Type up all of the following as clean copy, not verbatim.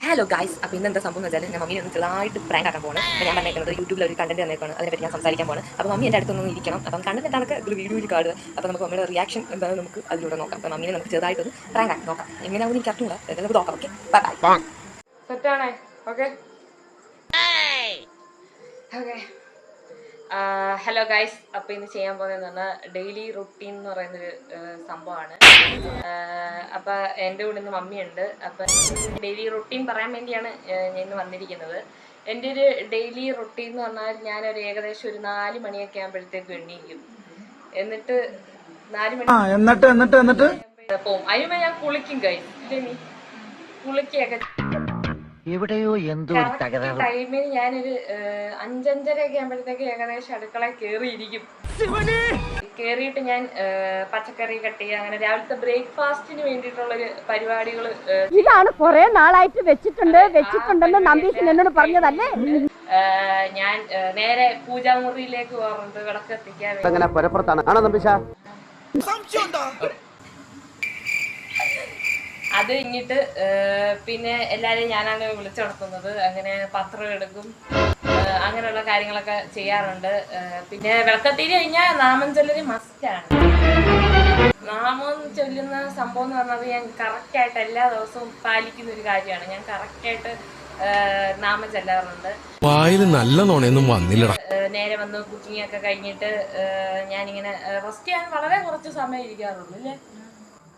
Hello guys, അപ്പോൾ ഇന്നെന്താ സംഭവം എന്ന് വെച്ചാൽ ഞാൻ മമ്മീനെ ഒന്ന് ചെറുതായിട്ട് പ്രാങ്ക് ആക്കാൻ പോകണം. അപ്പോൾ ഞാൻ പറഞ്ഞേക്കുന്നത് യൂട്യൂബിൽ ഒരു കണ്ടന്റ് തന്നേക്കാണ്, അതിനെപ്പറ്റി ഞാൻ സംസാരിക്കാൻ പോകണം. അപ്പോൾ മമ്മി എൻ്റെ അടുത്തൊന്നും ഇരിക്കണം. അപ്പം കണ്ടന്റ് കണക്ക് ഒരു വീഡിയോയിൽ കാണുക. അപ്പോൾ നമുക്ക് മമ്മിയുടെ റിയാക്ഷൻ എന്താണെന്ന് നമുക്ക് അതിലൂടെ നോക്കാം. അപ്പോൾ മമ്മീനെ നമുക്ക് ചെറുതായിട്ടൊന്ന് പ്രാങ്ക് ആക്കി നോക്കാം. എങ്ങനെയാവും എനിക്ക് അറിഞ്ഞൂടാ, നമുക്ക് നോക്കാം. Okay, bye. സെറ്റാണേ? Okay okay. ഹലോ ഗൈസ്, അപ്പോൾ ഇന്ന് ചെയ്യാൻ പോകുന്നതെന്ന് പറഞ്ഞാൽ ഡെയിലി റുട്ടീൻ എന്ന് പറയുന്നൊരു സംഭവമാണ്. അപ്പോൾ എൻ്റെ കൂടെ ഇന്ന് മമ്മിയുണ്ട്. അപ്പം ഡെയിലി റുട്ടീൻ പറയാൻ വേണ്ടിയാണ് ഞാൻ ഇന്ന് വന്നിരിക്കുന്നത്. എൻ്റെ ഒരു ഡെയിലി റുട്ടീൻ എന്ന് പറഞ്ഞാൽ ഞാനൊരു ഏകദേശം ഒരു 4 മണിയൊക്കെ ആകുമ്പോഴത്തേക്കും എണീക്കും. എന്നിട്ട് 4 മണി പോവും. അതിനുമ്പോ ഞാൻ കുളിക്കും ഗൈസ്. കുളിക്കൊക്കെ എവിടെയോ എന്തോ ടൈമിന് ഞാനൊരു 5-5:30 ഒക്കെ ആകുമ്പോഴത്തേക്ക് ഏകദേശം അടുക്കളയിൽ കയറിയിരിക്കും. കയറിയിട്ട് ഞാൻ പച്ചക്കറി കട്ട് ചെയ്യുക, അങ്ങനെ രാവിലത്തെ ബ്രേക്ക്ഫാസ്റ്റിന് വേണ്ടിയിട്ടുള്ളൊരു പരിപാടികൾ. ഇതാണ് കുറെ നാളായിട്ട് വെച്ചിട്ടുണ്ടെന്ന് നമ്പീശൻ എന്നോട് പറഞ്ഞതല്ലേ. ഞാൻ നേരെ പൂജാമുറിയിലേക്ക് പോകാറുണ്ട് വിളക്ക് കത്തിക്കാൻ. അത് കഴിഞ്ഞിട്ട് പിന്നെ എല്ലാവരെയും ഞാനാണ് വിളിച്ചുണർത്തുന്നത്. അങ്ങനെ പത്രം എടുക്കും, അങ്ങനെയുള്ള കാര്യങ്ങളൊക്കെ ചെയ്യാറുണ്ട്. പിന്നെ വിളക്കത്തീര് കഴിഞ്ഞാൽ നാമം ചൊല്ലല് മസ്റ്റാണ്. നാമം ചൊല്ലുന്ന സംഭവം എന്ന് പറഞ്ഞത് ഞാൻ കറക്റ്റായിട്ട് എല്ലാ ദിവസവും പാലിക്കുന്ന ഒരു കാര്യമാണ്. ഞാൻ കറക്റ്റായിട്ട് നാമം ചെല്ലാറുണ്ട്. നല്ല നോണയൊന്നും വന്നില്ലടാ. നേരെ വന്ന് കുക്കിംഗ് ഒക്കെ കഴിഞ്ഞിട്ട് ഞാനിങ്ങനെ റെസ്റ്റ് ചെയ്യാൻ വളരെ കുറച്ച് സമയം ഇരിക്കാറുള്ളൂ അല്ലേ.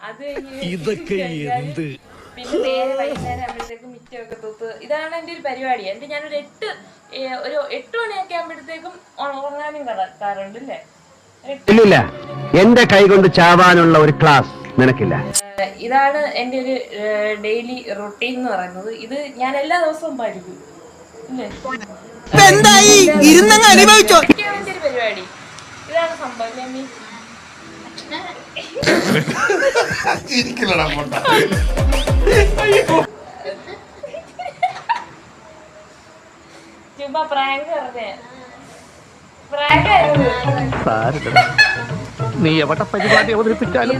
അത് പിന്നെ നേരെ വൈകുന്നേരം ആകുമ്പോഴത്തേക്കും മിറ്റമൊക്കെ തൂത്ത്, ഇതാണ് എൻ്റെ ഒരു പരിപാടി. എൻ്റെ ഞാനൊരു 8 മണിയൊക്കെ ആകുമ്പോഴത്തേക്കും ഉറങ്ങാനും കിടക്കാറുണ്ട് അല്ലേ. ഇല്ല, എന്റെ കൈ കൊണ്ട് ചാവാനുള്ള ഒരു ക്ലാസ് നിനക്കില്ല. ഇതാണ് എൻ്റെ ഒരു ഡെയിലി റൊട്ടീൻ എന്ന് പറയുന്നത്. ഇത് ഞാൻ എല്ലാ ദിവസവും പാലിക്കും അല്ലേ. എൻ്റെ ഒരു പരിപാടി ഇതാണ് സംഭവം. ചുമ്മാ പ്രാങ്ക് പറഞ്ഞേ. നീ എവിടെ പരിപാടി അവതരിപ്പിച്ചാലും